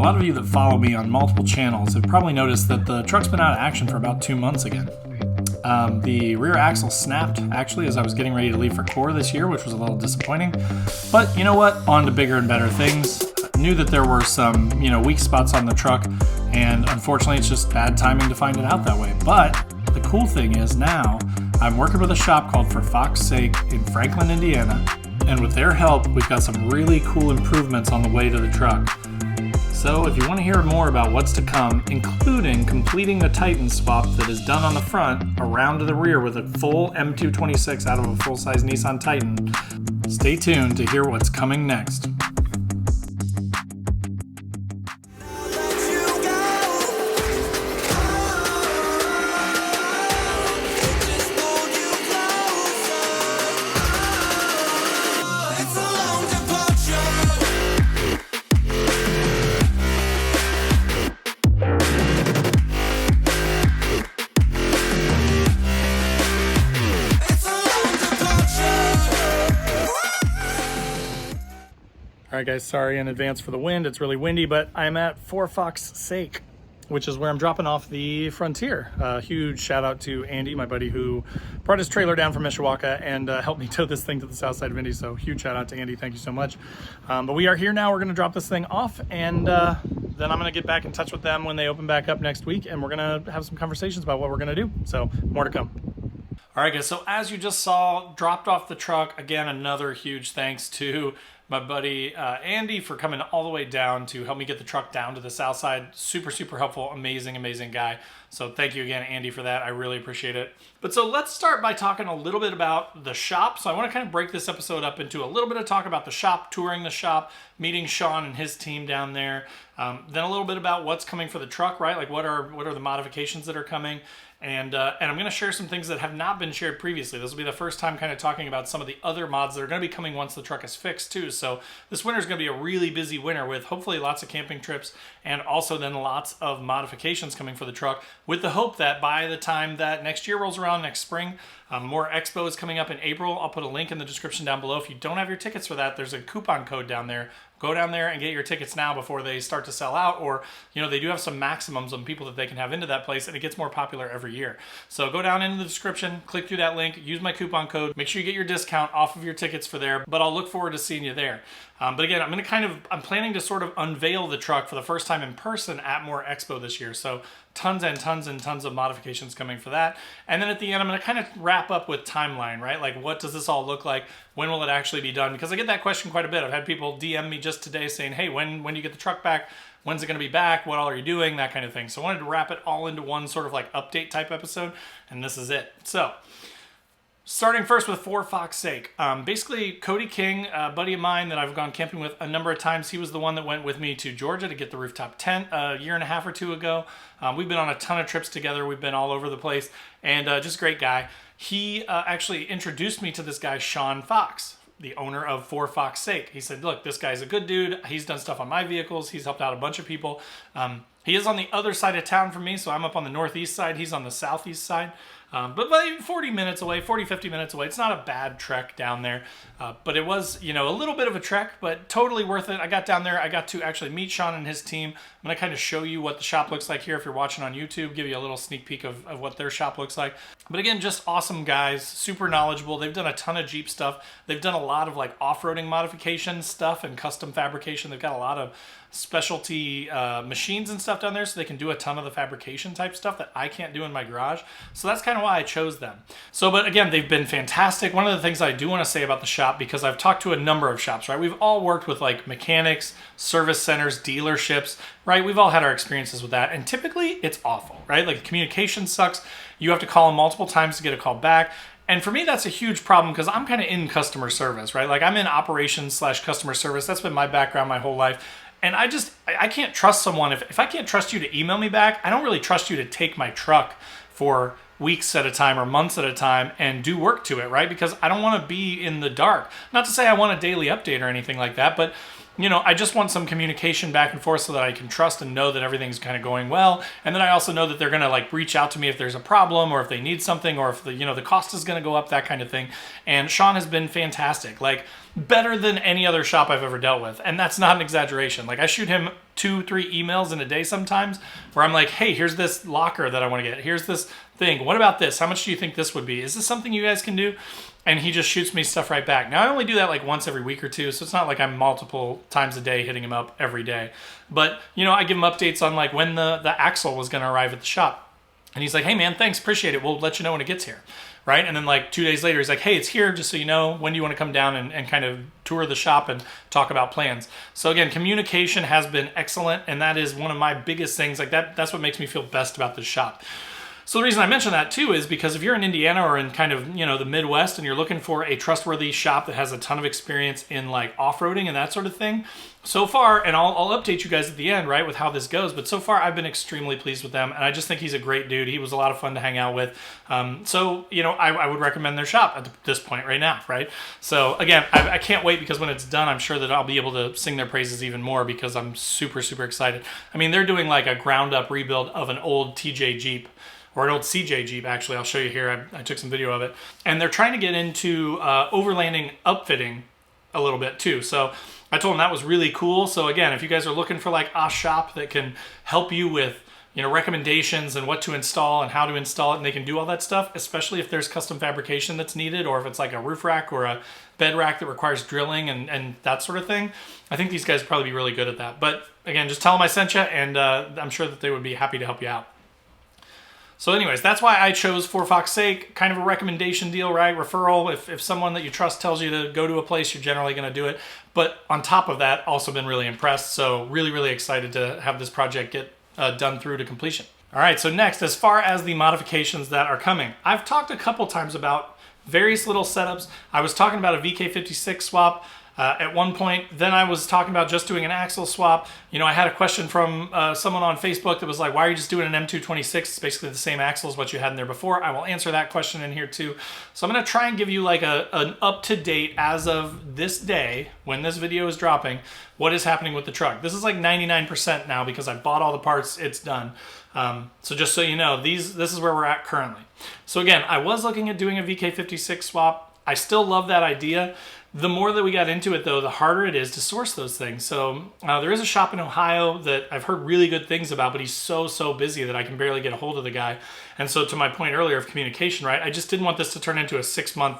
lot of you that follow me on multiple channels have probably noticed that the truck's been out of action for about 2 months again. The rear axle snapped actually as I was getting ready to leave for core this year, which was a little disappointing. But you know what? On to bigger and better things. Knew that there were some, weak spots on the truck, and unfortunately it's just bad timing to find it out that way. But the cool thing is now I'm working with a shop called For Fox's Sake in Franklin, Indiana, and with their help we've got some really cool improvements on the way to the truck. So if you want to hear more about what's to come, including completing the Titan swap that is done on the front around to the rear with a full M226 out of a full-size Nissan Titan, stay tuned to hear what's coming next. All right, guys, sorry in advance for the wind. It's really windy, but I'm at For Fox's Sake, which is where I'm dropping off the Frontier. Huge shout out to Andy, my buddy, who brought his trailer down from Mishawaka and helped me tow this thing to the south side of Indy. So huge shout out to Andy. Thank you so much. But we are here now. We're going to drop this thing off, and then I'm going to get back in touch with them when they open back up next week, and we're going to have some conversations about what we're going to do. So more to come. All right, guys, so as you just saw, dropped off the truck. Again, another huge thanks to my buddy Andy for coming all the way down to help me get the truck down to the south side. Super, super helpful, amazing guy. So thank you again, Andy, for that. I really appreciate it. But so let's start by talking a little bit about the shop. So I want to kind of break this episode up into a little bit of talk about the shop, touring the shop, meeting Sean and his team down there. Then a little bit about what's coming for the truck, right? Like what are the modifications that are coming? And I'm going to share some things that have not been shared previously. This will be the first time kind of talking about some of the other mods that are going to be coming once the truck is fixed too. So this winter is going to be a really busy winter with hopefully lots of camping trips and also then lots of modifications coming for the truck, with the hope that by the time that next year rolls around, next spring, more expos coming up in April. I'll put a link in the description down below. If you don't have your tickets for that, there's a coupon code down there. Go down there and get your tickets now before they start to sell out, or they do have some maximums on people that they can have into that place, and it gets more popular every year. So go down into the description, click through that link, use my coupon code, make sure you get your discount off of your tickets for there, but I'll look forward to seeing you there. But again, I'm planning to sort of unveil the truck for the first time in person at More Expo this year. So tons and tons of modifications coming for that. And then at the end, I'm going to kind of wrap up with timeline, right? Like, what does this all look like? When will it actually be done? Because I get that question quite a bit. I've had people DM me just today saying, hey, when do you get the truck back? When's it going to be back? What all are you doing? That kind of thing. So I wanted to wrap it all into one sort of like update type episode, and this is it. So starting first with For Fox's Sake. Basically, Cody King, a buddy of mine that I've gone camping with a number of times, he was the one that went with me to Georgia to get the rooftop tent a year and a half or two ago. We've been on a ton of trips together. We've been all over the place, and just a great guy. He actually introduced me to this guy, Sean Fox, the owner of For Fox's Sake. He said, look, this guy's a good dude. He's done stuff on my vehicles. He's helped out a bunch of people. He is on the other side of town from me, so I'm up on the northeast side. He's on the southeast side. But like 40 minutes away, 50 minutes away. It's not a bad trek down there. But it was, a little bit of a trek, but totally worth it. I got down there. I got to actually meet Sean and his team. I'm going to kind of show you what the shop looks like here if you're watching on YouTube, give you a little sneak peek of what their shop looks like. But again, just awesome guys, super knowledgeable. They've done a ton of Jeep stuff. They've done a lot of like off-roading modification stuff and custom fabrication. They've got a lot of specialty machines and stuff down there, so they can do a ton of the fabrication type stuff that I can't do in my garage. So that's kind of why I chose them. So, but again, they've been fantastic. One of the things I do want to say about the shop, because I've talked to a number of shops, right? We've all worked with like mechanics, service centers, dealerships, right? We've all had our experiences with that, and typically it's awful, right? Like communication sucks. You have to call them multiple times to get a call back. And for me, that's a huge problem because I'm kind of in customer service, right? Like I'm in operations / customer service. That's been my background my whole life. And I can't trust someone. If I can't trust you to email me back, I don't really trust you to take my truck for weeks at a time or months at a time and do work to it, right? Because I don't want to be in the dark. Not to say I want a daily update or anything like that, but you know, I just want some communication back and forth so that I can trust and know that everything's kind of going well. And then I also know that they're going to like reach out to me if there's a problem or if they need something or if the, you know, the cost is going to go up, that kind of thing. And Sean has been fantastic, like better than any other shop I've ever dealt with. And that's not an exaggeration. Like I shoot him 2-3 emails in a day sometimes where I'm like, hey, here's this locker that I want to get. Here's this thing. What about this? How much do you think this would be? Is this something you guys can do? And he just shoots me stuff right back. Now, I only do that like once every week or two, so it's not like I'm multiple times a day hitting him up every day. But, you know, I give him updates on like when the axle was going to arrive at the shop. And he's like, hey, man, thanks, appreciate it. We'll let you know when it gets here, right? And then like 2 days later, he's like, hey, it's here, just so you know. When do you want to come down and kind of tour the shop and talk about plans? So again, communication has been excellent, and that is one of my biggest things. Like that's what makes me feel best about this shop. So the reason I mention that too is because if you're in Indiana or in kind of, you know, the Midwest and you're looking for a trustworthy shop that has a ton of experience in like off-roading and that sort of thing, so far, and I'll update you guys at the end, right, with how this goes, but so far I've been extremely pleased with them, and I just think he's a great dude. He was a lot of fun to hang out with. So, you know, I would recommend their shop at this point right now, right? So again, I can't wait because when it's done, I'm sure that I'll be able to sing their praises even more because I'm super, super excited. I mean, they're doing like a ground up rebuild of an old TJ Jeep, or an old CJ Jeep, actually. I'll show you here. I took some video of it. And they're trying to get into overlanding upfitting a little bit too. So I told them that was really cool. So again, if you guys are looking for like a shop that can help you with, you know, recommendations and what to install and how to install it, and they can do all that stuff, especially if there's custom fabrication that's needed, or if it's like a roof rack or a bed rack that requires drilling and that sort of thing, I think these guys would probably be really good at that. But again, just tell them I sent you, and I'm sure that they would be happy to help you out. So anyways, that's why I chose For Fox's Sake, kind of a recommendation deal, right? Referral. If someone that you trust tells you to go to a place, you're generally going to do it. But on top of that, also been really impressed. So really, really excited to have this project get done through to completion. All right, so next, as far as the modifications that are coming, I've talked a couple times about various little setups. I was talking about a VK56 swap at one point. Then I was talking about just doing an axle swap. You know, I had a question from someone on Facebook that was like, why are you just doing an M226? It's basically the same axle as what you had in there before. I will answer that question in here too. So I'm going to try and give you like an up-to-date, as of this day, when this video is dropping, what is happening with the truck. This is like 99% now because I bought all the parts. It's done. So just so you know, this is where we're at currently. So again, I was looking at doing a VK56 swap. I still love that idea. The more that we got into it, though, the harder it is to source those things. So there is a shop in Ohio that I've heard really good things about, but he's so busy that I can barely get a hold of the guy. And so to my point earlier of communication, right, I just didn't want this to turn into a 6-month,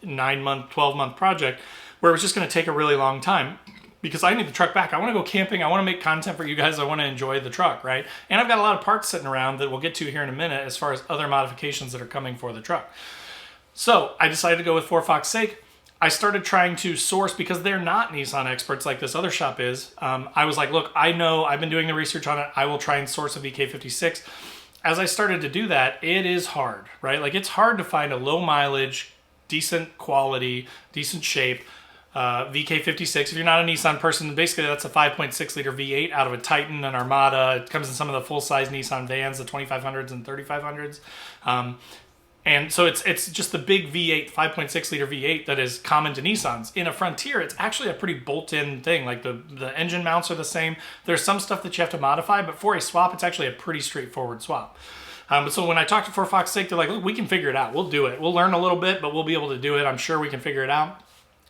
9-month, 12-month project where it was just going to take a really long time, because I need the truck back. I want to go camping. I want to make content for you guys. I want to enjoy the truck, right? And I've got a lot of parts sitting around that we'll get to here in a minute as far as other modifications that are coming for the truck. So I decided to go with For Fox's Sake. I started trying to source, because they're not Nissan experts like this other shop is. I was like, look, I know, I've been doing the research on it. I will try and source a VK56. As I started to do that, it is hard, right? Like, it's hard to find a low mileage, decent quality, decent shape VK56. If you're not a Nissan person, basically that's a 5.6 liter V8 out of a Titan, an Armada. It comes in some of the full-size Nissan vans, the 2500s and 3500s. And so it's just the big V8, 5.6 liter V8 that is common to Nissans. In a Frontier, it's actually a pretty bolt-in thing. Like the engine mounts are the same. There's some stuff that you have to modify, but for a swap, it's actually a pretty straightforward swap. But so when I talked to For Fox's Sake, they're like, look, we can figure it out. We'll do it. We'll learn a little bit, but we'll be able to do it. I'm sure we can figure it out.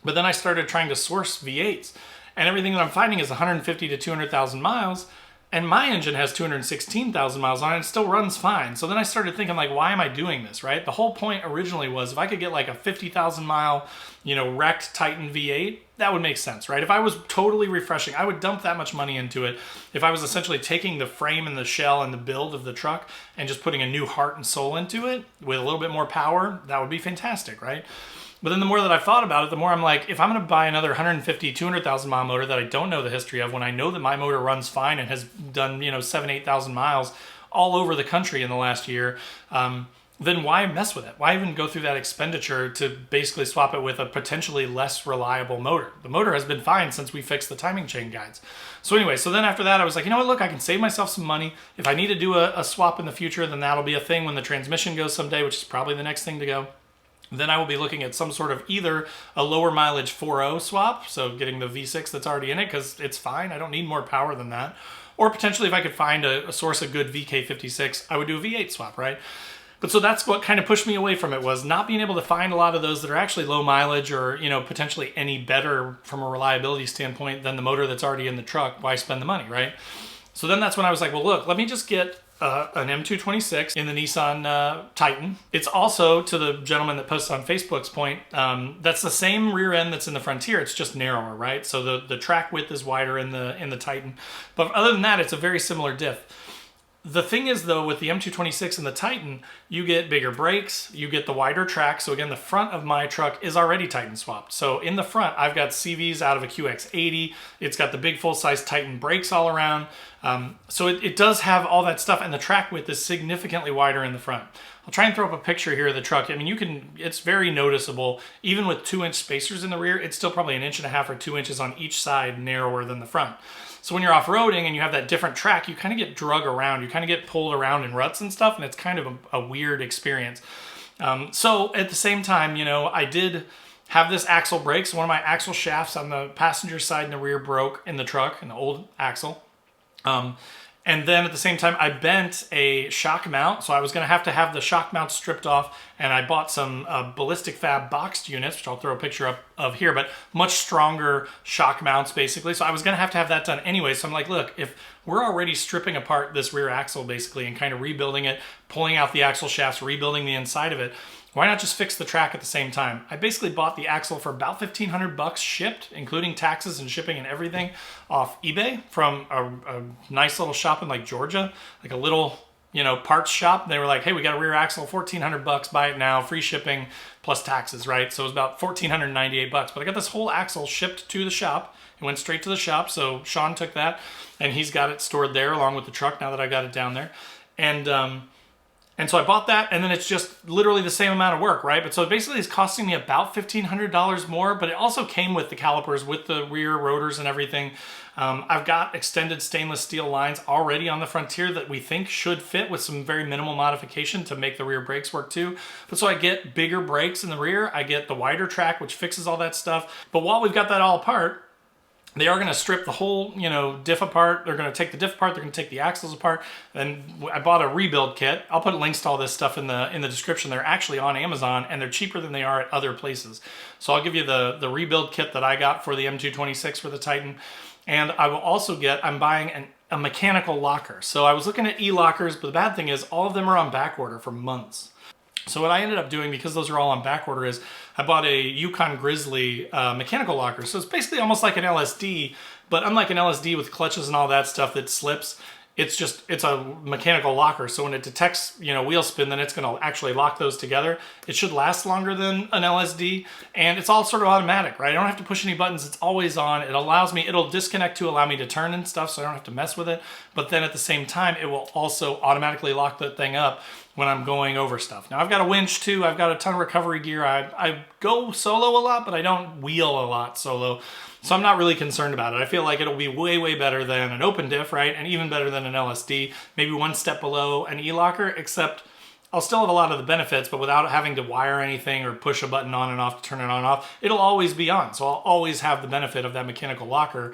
But then I started trying to source V8s, and everything that I'm finding is 150 to 200,000 miles. And my engine has 216,000 miles on it and still runs fine. So then I started thinking, like, why am I doing this, right? The whole point originally was if I could get like a 50,000 mile, you know, wrecked Titan V8, that would make sense, right? If I was totally refreshing, I would dump that much money into it. If I was essentially taking the frame and the shell and the build of the truck and just putting a new heart and soul into it with a little bit more power, that would be fantastic, right? But then the more that I've thought about it, the more I'm like, if I'm going to buy another 150, 200,000 mile motor that I don't know the history of, when I know that my motor runs fine and has done, you know, 7,000, 8,000 miles all over the country in the last year, then why mess with it? Why even go through that expenditure to basically swap it with a potentially less reliable motor? The motor has been fine since we fixed the timing chain guides. So anyway, so then after that, I was like, you know what, look, I can save myself some money. If I need to do a swap in the future, then that'll be a thing when the transmission goes someday, which is probably the next thing to go. then I will be looking at some sort of either a lower mileage 4.0 swap, so getting the V6 that's already in it because it's fine, I don't need more power than that. Or potentially if I could find a source of good VK56, I would do a V8 swap, right? But so that's what kind of pushed me away from it, was not being able to find a lot of those that are actually low mileage or, you know, potentially any better from a reliability standpoint than the motor that's already in the truck. Why spend the money, right? So then that's when I was like, well, look, let me just get an M226 in the Nissan Titan. It's also, to the gentleman that posted on Facebook's point, that's the same rear end that's in the Frontier. It's just narrower, right? So the track width is wider in the Titan. But other than that, it's a very similar diff. The thing is, though, with the M226 and the Titan, you get bigger brakes, you get the wider track. So again, the front of my truck is already Titan swapped. So in the front, I've got CVs out of a QX80. It's got the big full-size Titan brakes all around. So it does have all that stuff, and the track width is significantly wider in the front. I'll try and throw up a picture here of the truck. I mean, it's very noticeable. Even with 2-inch spacers in the rear, it's still probably 1.5 inches or 2 inches on each side narrower than the front. So when you're off-roading and you have that different track, you kind of get drug around. You kind of get pulled around in ruts and stuff, and it's kind of a weird experience. So at the same time, you know, I did have this axle break. So one of my axle shafts on the passenger side in the rear broke in the truck, in the old axle. And then at the same time, I bent a shock mount. So I was going to have the shock mount stripped off, and I bought some ballistic fab boxed units, which I'll throw a picture up of here, but much stronger shock mounts basically. So I was going to have that done anyway. So I'm like, look, if we're already stripping apart this rear axle basically and kind of rebuilding it, pulling out the axle shafts, rebuilding the inside of it, why not just fix the track at the same time? I basically bought the axle for about $1,500 shipped, including taxes and shipping and everything, off eBay from a nice little shop in like Georgia, like a little, you know, parts shop. They were like, hey, we got a rear axle, $1,400, buy it now, free shipping plus taxes, right? So it was about $1,498, but I got this whole axle shipped to the shop. It went straight to the shop. So Sean took that and he's got it stored there along with the truck now that I got it down there. And so I bought that, and then it's just literally the same amount of work, right? But so basically it's costing me about $1,500 more, but it also came with the calipers, with the rear rotors and everything. I've got extended stainless steel lines already on the Frontier that we think should fit with some very minimal modification to make the rear brakes work too. But so I get bigger brakes in the rear, I get the wider track, which fixes all that stuff. But while we've got that all apart, they are going to strip the whole, you know, diff apart. They're going to take the diff apart. They're going to take the axles apart. And I bought a rebuild kit. I'll put links to all this stuff in the description. They're actually on Amazon, and they're cheaper than they are at other places. So I'll give you the rebuild kit that I got for the M226 for the Titan. And I will also I'm buying a mechanical locker. So I was looking at e-lockers, but the bad thing is all of them are on back order for months. So what I ended up doing, because those are all on back order, is I bought a Yukon Grizzly mechanical locker. So it's basically almost like an LSD, but unlike an LSD with clutches and all that stuff that slips, it's a mechanical locker. So when it detects, you know, wheel spin, then it's going to actually lock those together. It should last longer than an LSD, and it's all sort of automatic, right? I don't have to push any buttons. It's always on. It'll disconnect to allow me to turn and stuff, so I don't have to mess with it. But then at the same time, it will also automatically lock that thing up when I'm going over stuff. Now I've got a winch too. I've got a ton of recovery gear. I go solo a lot, but I don't wheel a lot solo. So I'm not really concerned about it. I feel like it'll be way, way better than an open diff, right? And even better than an LSD, maybe one step below an e-locker, except I'll still have a lot of the benefits, but without having to wire anything or push a button on and off to turn it on and off, it'll always be on. So I'll always have the benefit of that mechanical locker.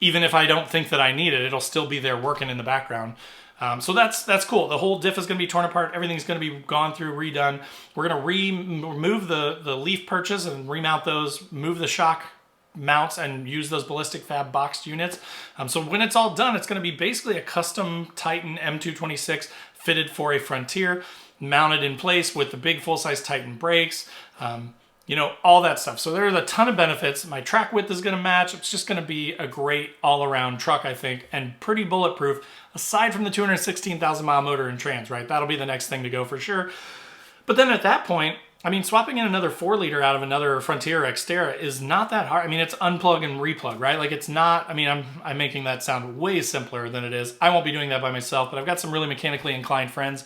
Even if I don't think that I need it, it'll still be there working in the background. So that's cool. The whole diff is going to be torn apart. Everything's going to be gone through, redone. We're going to remove the leaf perches and remount those, move the shock mounts, and use those ballistic fab boxed units. So when it's all done, it's going to be basically a custom Titan M226 fitted for a Frontier, mounted in place with the big full-size Titan brakes, you know, all that stuff. So there's a ton of benefits. My track width is going to match. It's just going to be a great all-around truck, I think, and pretty bulletproof, aside from the 216,000 mile motor and trans, right? That'll be the next thing to go for sure. But then at that point, I mean, swapping in another 4-liter out of another Frontier or Xterra is not that hard. I mean, it's unplug and replug, right? Like, it's not, I mean, I'm making that sound way simpler than it is. I won't be doing that by myself, but I've got some really mechanically inclined friends,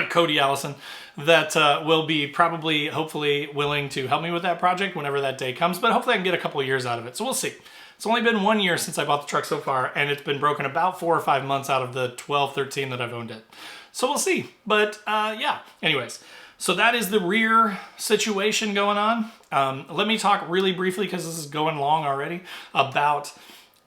Cody Allison, that will be probably, hopefully, willing to help me with that project whenever that day comes. But hopefully I can get a couple of years out of it. So we'll see. It's only been 1 year since I bought the truck so far, and it's been broken about 4 or 5 months out of the 12, 13 that I've owned it. So we'll see. But yeah, anyways. So that is the rear situation going on. Let me talk really briefly, because this is going long already, about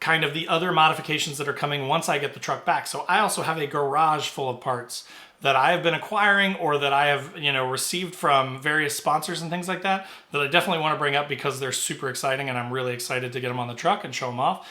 kind of the other modifications that are coming once I get the truck back. So I also have a garage full of parts that I have been acquiring, or that I have, received from various sponsors and things like that I definitely want to bring up, because they're super exciting and I'm really excited to get them on the truck and show them off.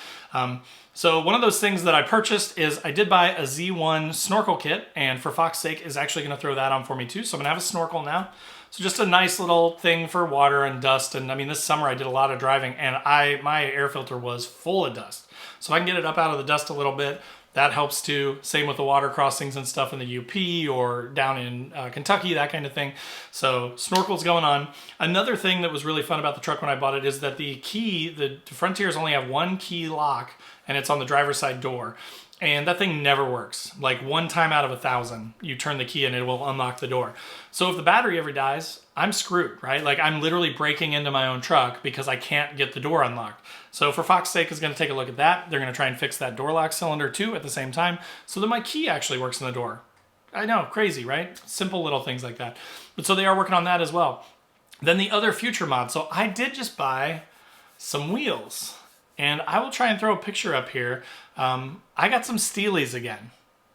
So one of those things that I purchased is I did buy a Z1 snorkel kit, and for Fox's sake is actually going to throw that on for me too. So I'm gonna have a snorkel now. So just a nice little thing for water and dust. And I mean, this summer I did a lot of driving, and my air filter was full of dust. So if I can get it up out of the dust a little bit, that helps too. Same with the water crossings and stuff in the UP or down in Kentucky, that kind of thing. So snorkel's going on. Another thing that was really fun about the truck when I bought it is that the key, the Frontiers only have one key lock, and it's on the driver's side door. And that thing never works. Like 1 time out of 1,000, you turn the key and it will unlock the door. So if the battery ever dies, I'm screwed, right? Like I'm literally breaking into my own truck because I can't get the door unlocked. So for Fox's sake is going to take a look at that. They're going to try and fix that door lock cylinder too at the same time, so that my key actually works in the door. I know, crazy, right? Simple little things like that. But so they are working on that as well. Then the other future mod. So I did just buy some wheels. And I will try and throw a picture up here. I got some Steelies again.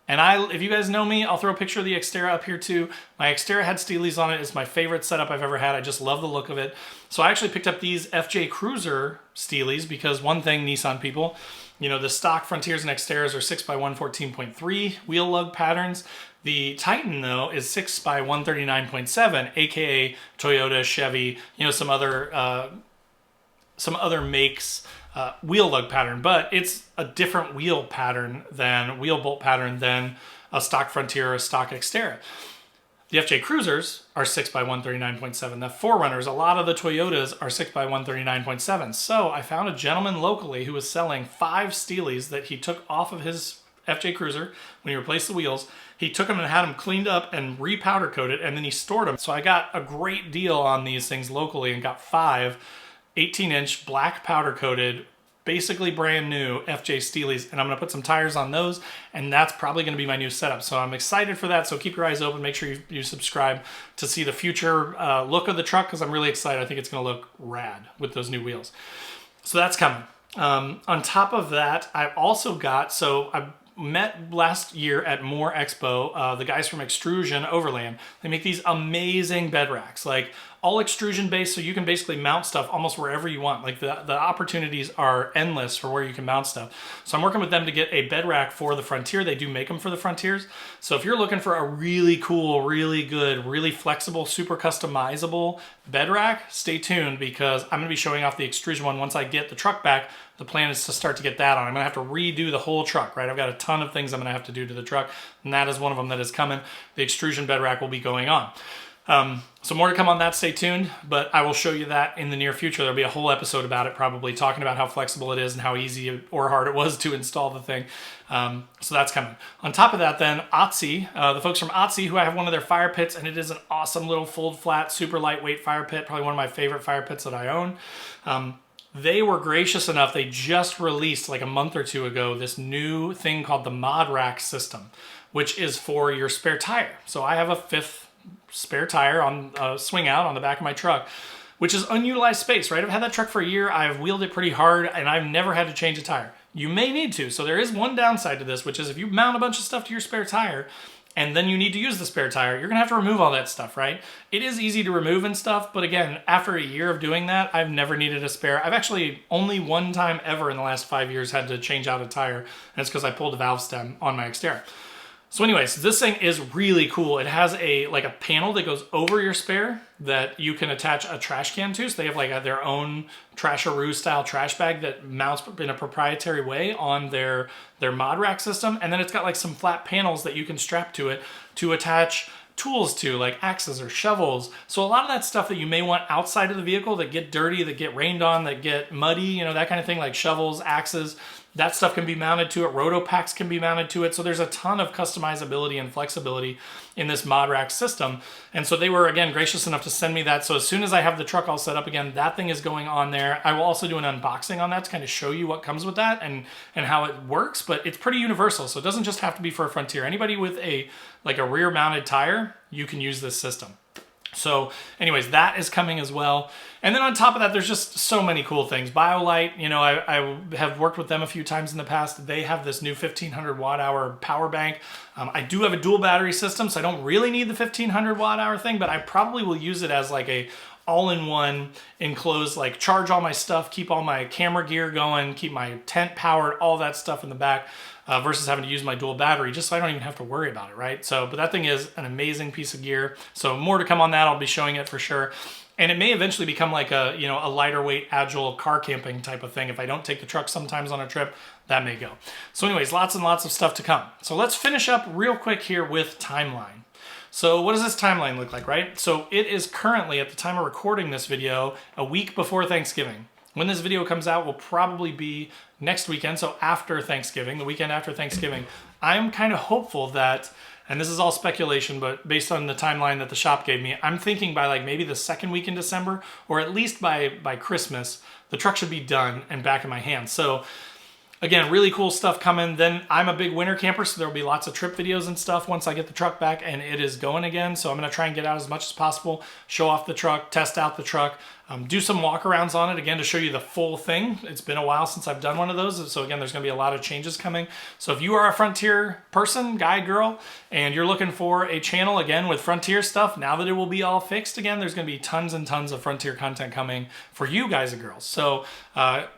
And if you guys know me, I'll throw a picture of the Xterra up here too. My Xterra had Steelies on it. It's my favorite setup I've ever had. I just love the look of it. So I actually picked up these FJ Cruiser Steelies, because one thing, Nissan people, the stock Frontiers and Xterras are 6x114.3 wheel lug patterns. The Titan, though, is 6x139.7, aka Toyota, Chevy, some other makes wheel lug pattern, but it's a different wheel bolt pattern than a stock Frontier or a stock Xterra. The FJ Cruisers are 6x139.7. The Forerunners, a lot of the Toyotas are 6x139.7. So I found a gentleman locally who was selling 5 Steelies that he took off of his FJ Cruiser when he replaced the wheels. He took them and had them cleaned up and re-powder coated, and then he stored them. So I got a great deal on these things locally and got 5 18-inch black powder coated, basically brand new FJ Steelies, and I'm going to put some tires on those, and that's probably going to be my new setup. So I'm excited for that. So keep your eyes open. Make sure you subscribe to see the future look of the truck, because I'm really excited. I think it's going to look rad with those new wheels. So that's coming. On top of that, I've also got, I met last year at Moore Expo, the guys from Extrusion Overland. They make these amazing bed racks, like all extrusion based, so you can basically mount stuff almost wherever you want. Like the opportunities are endless for where you can mount stuff. So I'm working with them to get a bed rack for the Frontier. They do make them for the Frontiers. So if you're looking for a really cool, really good, really flexible, super customizable bed rack, stay tuned, because I'm going to be showing off the extrusion one once I get the truck back. The plan is to start to get that on. I'm going to have to redo the whole truck, right? I've got a ton of things I'm going to have to do to the truck, and that is one of them that is coming. The extrusion bed rack will be going on. So more to come on that, stay tuned, but I will show you that in the near future. There'll be a whole episode about it, probably talking about how flexible it is and how easy or hard it was to install the thing. So that's coming. On top of that then, Otzi, the folks from Otzi, who I have one of their fire pits, and it is an awesome little fold flat, super lightweight fire pit, probably one of my favorite fire pits that I own. They were gracious enough, they just released like a month or 2 ago this new thing called the Mod Rack system, which is for your spare tire. So I have a 5th spare tire on swing out on the back of my truck, which is unutilized space, right? I've had that truck for a year, I've wheeled it pretty hard, and I've never had to change a tire. You may need to, so there is one downside to this, which is if you mount a bunch of stuff to your spare tire, and then you need to use the spare tire, you're gonna have to remove all that stuff, right? It is easy to remove and stuff, but again, after a year of doing that, I've never needed a spare. I've actually only one time ever in the last 5 years had to change out a tire, and it's because I pulled a valve stem on my Xterra. So anyways, this thing is really cool. It has a panel that goes over your spare that you can attach a trash can to. So they have their own Trasharoo style trash bag that mounts in a proprietary way on their mod rack system. And then it's got some flat panels that you can strap to it to attach tools to, like axes or shovels. So a lot of that stuff that you may want outside of the vehicle that get dirty, that get rained on, that get muddy, that kind of thing, like shovels, axes, that stuff can be mounted to it. Roto packs can be mounted to it. So there's a ton of customizability and flexibility in this mod rack system. And so they were, again, gracious enough to send me that. So as soon as I have the truck all set up again, that thing is going on there. I will also do an unboxing on that to kind of show you what comes with that and how it works, but it's pretty universal. So it doesn't just have to be for a Frontier. Anybody with a rear mounted tire, you can use this system. So anyways, that is coming as well. And then on top of that, there's just so many cool things. BioLite, you know, I have worked with them a few times in the past. They have this new 1500 watt hour power bank. I do have a dual battery system, so I don't really need the 1500 watt hour thing, but I probably will use it as like a all-in-one enclosed, like charge all my stuff, keep all my camera gear going, keep my tent powered, all that stuff in the back, versus having to use my dual battery, just so I don't even have to worry about it, right? So, but that thing is an amazing piece of gear. So more to come on that. I'll be showing it for sure. And it may eventually become like a, you know, a lighter weight, agile car camping type of thing. If I don't take the truck sometimes on a trip, that may go. So anyways, lots and lots of stuff to come. So let's finish up real quick here with timeline. So what does this timeline look like, right? So it is currently, at the time of recording this video, a week before Thanksgiving. When this video comes out will probably be next weekend, so after Thanksgiving, the weekend after Thanksgiving. I'm kind of hopeful that, and this is all speculation, but based on the timeline that the shop gave me, I'm thinking by like maybe the second week in December, or at least by Christmas, the truck should be done and back in my hands. So again, really cool stuff coming. Then I'm a big winter camper, so there'll be lots of trip videos and stuff once I get the truck back and it is going again. So I'm gonna try and get out as much as possible, show off the truck, test out the truck, do some walkarounds on it again to show you the full thing. It's been a while since I've done one of those. So again, there's gonna be a lot of changes coming. So if you are a Frontier person, guy, girl, and you're looking for a channel again with Frontier stuff, now that it will be all fixed again, there's gonna be tons and tons of Frontier content coming for you guys and girls. So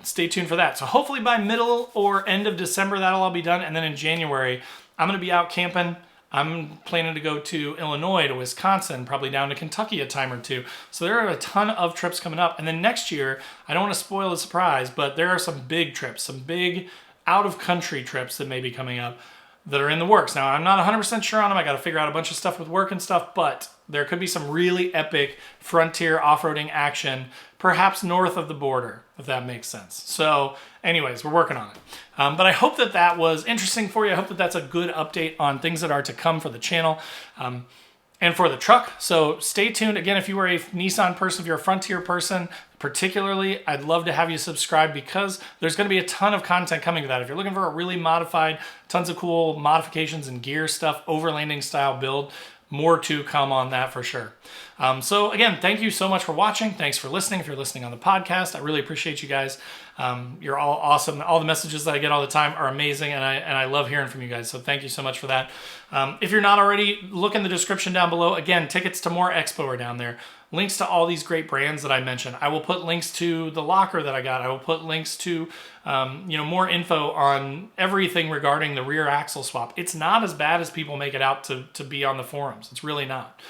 stay tuned for that. So hopefully by middle or end of December, that'll all be done. And then in January, I'm gonna be out camping. I'm planning to go to Illinois, to Wisconsin, probably down to Kentucky a time or two. So there are a ton of trips coming up. And then next year, I don't want to spoil the surprise, but there are some big trips, some big out-of-country trips that may be coming up that are in the works. Now, I'm not 100% sure on them. I got to figure out a bunch of stuff with work and stuff, but there could be some really epic Frontier off-roading action, perhaps north of the border, if that makes sense. So anyways, we're working on it. But I hope that that was interesting for you. I hope that that's a good update on things that are to come for the channel and for the truck. So stay tuned. Again, if you are a Nissan person, if you're a Frontier person, particularly, I'd love to have you subscribe because there's going to be a ton of content coming to that. If you're looking for a really modified, tons of cool modifications and gear stuff, overlanding style build, more to come on that for sure. So again, thank you so much for watching. Thanks for listening. If you're listening on the podcast, I really appreciate you guys. You're all awesome. All the messages that I get all the time are amazing, and I love hearing from you guys. So thank you so much for that. If you're not already, look in the description down below. Again, tickets to more Expo are down there. Links to all these great brands that I mentioned. I will put links to the locker that I got. I will put links to more info on everything regarding the rear axle swap. It's not as bad as people make it out to be on the forums. It's really not.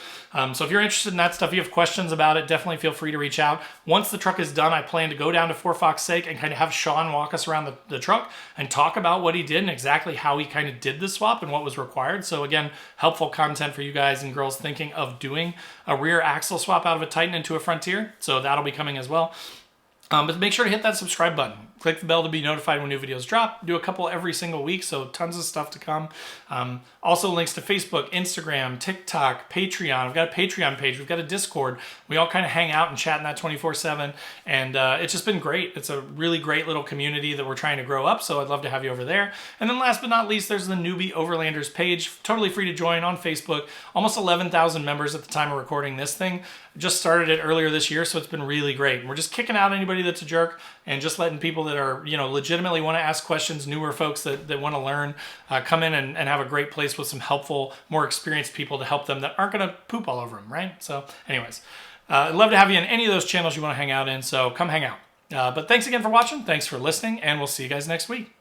So if you're interested in that stuff, if you have questions about it, definitely feel free to reach out. Once the truck is done, I plan to go down to Four Fox Sake and kind of have Sean walk us around the truck and talk about what he did and exactly how he kind of did the swap and what was required. So again, helpful content for you guys and girls thinking of doing a rear axle swap out of a Titan into a Frontier. So that'll be coming as well. But make sure to hit that subscribe button. Click the bell to be notified when new videos drop. Do a couple every single week, so tons of stuff to come. Also links to Facebook, Instagram, TikTok, Patreon. We've got a Patreon page. We've got a Discord. We all kind of hang out and chat in that 24/7. And it's just been great. It's a really great little community that we're trying to grow up, so I'd love to have you over there. And then last but not least, there's the Newbie Overlanders page. Totally free to join on Facebook. Almost 11,000 members at the time of recording this thing. Just started it earlier this year, so it's been really great. And we're just kicking out anybody that's a jerk and just letting people that are, legitimately want to ask questions, newer folks that want to learn, come in and have a great place with some helpful, more experienced people to help them that aren't going to poop all over them, right? So anyways, I'd love to have you in any of those channels you want to hang out in, so come hang out. But thanks again for watching. Thanks for listening, and we'll see you guys next week.